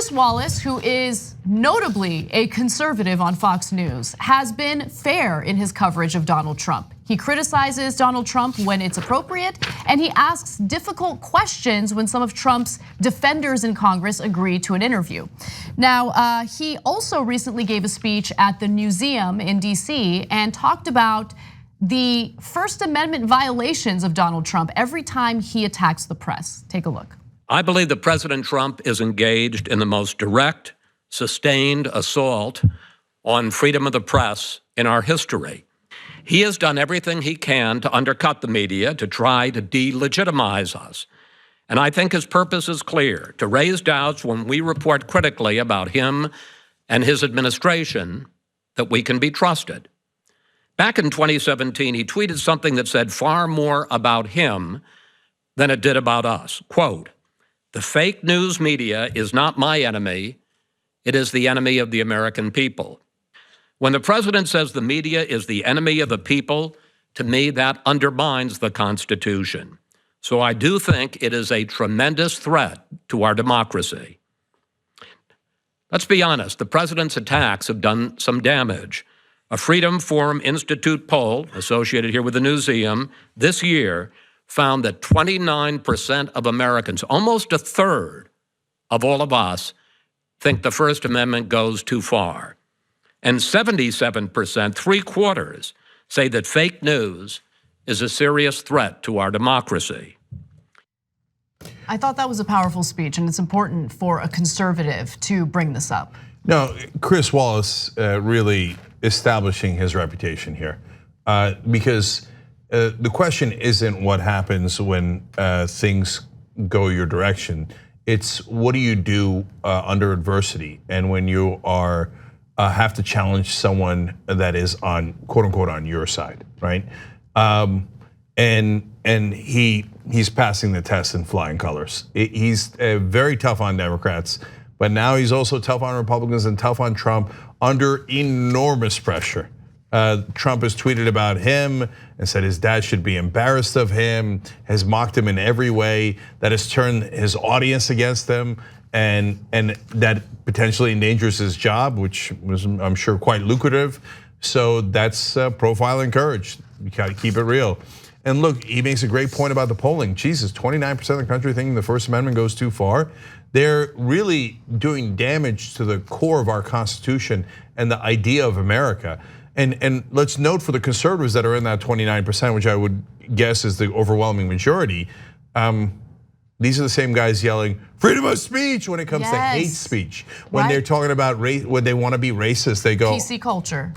Chris Wallace, who is notably a conservative on Fox News, has been fair in his coverage of Donald Trump. He criticizes Donald Trump when it's appropriate, and he asks difficult questions when some of Trump's defenders in Congress agree to an interview. Now, he also recently gave a speech at the Newseum in DC and talked about the First Amendment violations of Donald Trump every time he attacks the press. Take a look. I believe that President Trump is engaged in the most direct, sustained assault on freedom of the press in our history. He has done everything he can to undercut the media, to try to delegitimize us. And I think his purpose is clear: to raise doubts when we report critically about him and his administration that we can be trusted. Back in 2017, he tweeted something that said far more about him than it did about us. Quote, "The fake news media is not my enemy. It is the enemy of the American people." When the president says the media is the enemy of the people, to me, that undermines the Constitution. So I do think it is a tremendous threat to our democracy. Let's be honest, the president's attacks have done some damage. A Freedom Forum Institute poll associated here with the Newseum this year found that 29% of Americans, almost a third of all of us, think the First Amendment goes too far. And 77%, 3/4, say that fake news is a serious threat to our democracy. I thought that was a powerful speech, and it's important for a conservative to bring this up. No, Chris Wallace really establishing his reputation here, because the question isn't what happens when things go your direction. It's what do you do under adversity, and when you are have to challenge someone that is on quote unquote on your side, right? And he's passing the test in flying colors. He's very tough on Democrats, but now he's also tough on Republicans and tough on Trump under enormous pressure. Trump has tweeted about him and said his dad should be embarrassed of him, has mocked him in every way, that has turned his audience against him, and that potentially endangers his job, which was, I'm sure, quite lucrative. So that's profile encouraged. You gotta keep it real. And look, he makes a great point about the polling. Jesus, 29% of the country thinking the First Amendment goes too far. They're really doing damage to the core of our Constitution and the idea of America. And let's note for the conservatives that are in that 29%, which I would guess is the overwhelming majority, these are the same guys yelling freedom of speech when it comes to hate speech. When they're talking about race, when they want to be racist, they go PC culture.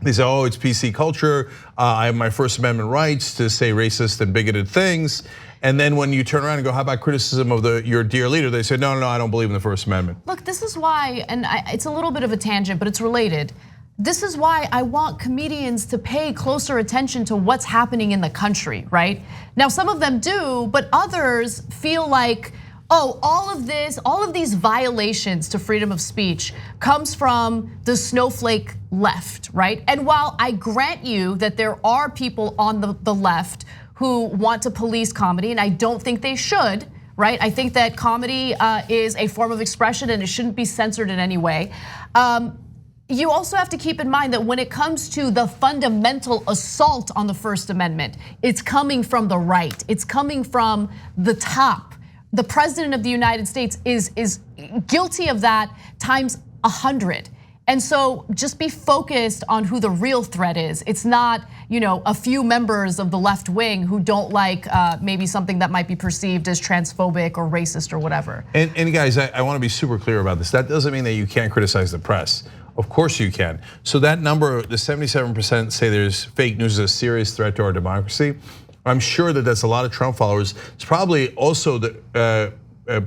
They say, oh, it's PC culture. I have my First Amendment rights to say racist and bigoted things. And then when you turn around and go, how about criticism of your dear leader? They say, no, I don't believe in the First Amendment. Look, this is why, and it's a little bit of a tangent, but it's related. This is why I want comedians to pay closer attention to what's happening in the country, right? Now, some of them do, but others feel like, oh, all of these violations to freedom of speech comes from the snowflake left, right? And while I grant you that there are people on the left who want to police comedy, and I don't think they should, right? I think that comedy is a form of expression and it shouldn't be censored in any way. You also have to keep in mind that when it comes to the fundamental assault on the First Amendment, it's coming from the right. It's coming from the top. The president of the United States is guilty of that times 100. And so just be focused on who the real threat is. It's not, a few members of the left wing who don't like maybe something that might be perceived as transphobic or racist or whatever. And guys, I want to be super clear about this. That doesn't mean that you can't criticize the press. Of course you can. So that number, the 77% say there's fake news is a serious threat to our democracy. I'm sure that that's a lot of Trump followers. It's probably also the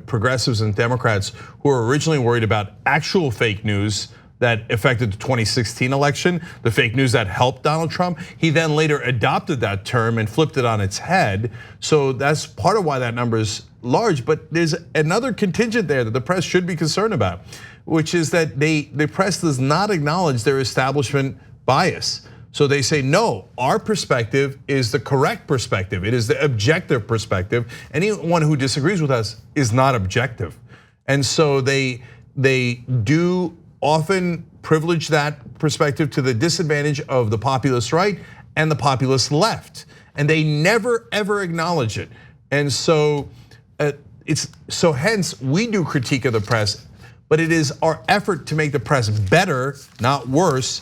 progressives and Democrats who were originally worried about actual fake news that affected the 2016 election, the fake news that helped Donald Trump. He then later adopted that term and flipped it on its head. So that's part of why that number is large. But there's another contingent there that the press should be concerned about, which is that the press does not acknowledge their establishment bias. So they say, no, our perspective is the correct perspective. It is the objective perspective. Anyone who disagrees with us is not objective. And so they they do often privilege that perspective to the disadvantage of the populist right and the populist left. And they never ever acknowledge it. And so hence we do critique of the press, but it is our effort to make the press better, not worse.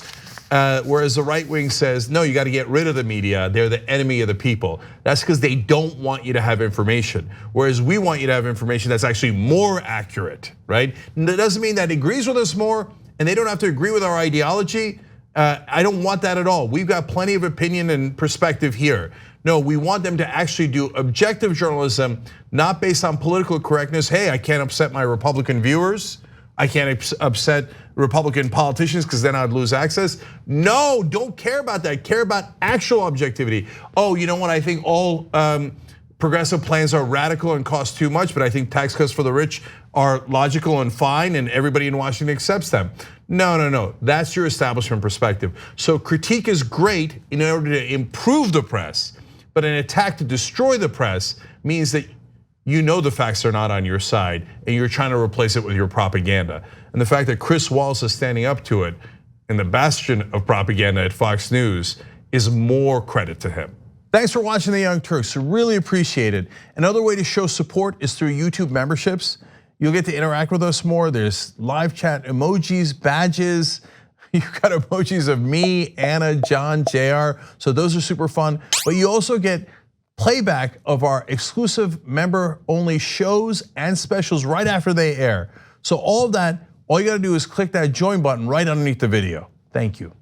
Whereas the right wing says, no, you got to get rid of the media. They're the enemy of the people. That's because they don't want you to have information. Whereas we want you to have information that's actually more accurate, right? And that doesn't mean that it agrees with us more and they don't have to agree with our ideology. I don't want that at all. We've got plenty of opinion and perspective here. No, we want them to actually do objective journalism, not based on political correctness. Hey, I can't upset my Republican viewers. I can't upset Republican politicians because then I'd lose access. No, don't care about that. Care about actual objectivity. Oh, you know what? I think all progressive plans are radical and cost too much, but I think tax cuts for the rich are logical and fine, and everybody in Washington accepts them. No. That's your establishment perspective. So critique is great in order to improve the press, but an attack to destroy the press means that you know the facts are not on your side and you're trying to replace it with your propaganda. And the fact that Chris Wallace is standing up to it in the bastion of propaganda at Fox News is more credit to him. Thanks for watching The Young Turks, really appreciate it. Another way to show support is through YouTube memberships. You'll get to interact with us more. There's live chat emojis, badges. You've got emojis of me, Anna, John, JR. So those are super fun. But you also get playback of our exclusive member-only shows and specials right after they air. So all of that, all you gotta do is click that join button right underneath the video. Thank you.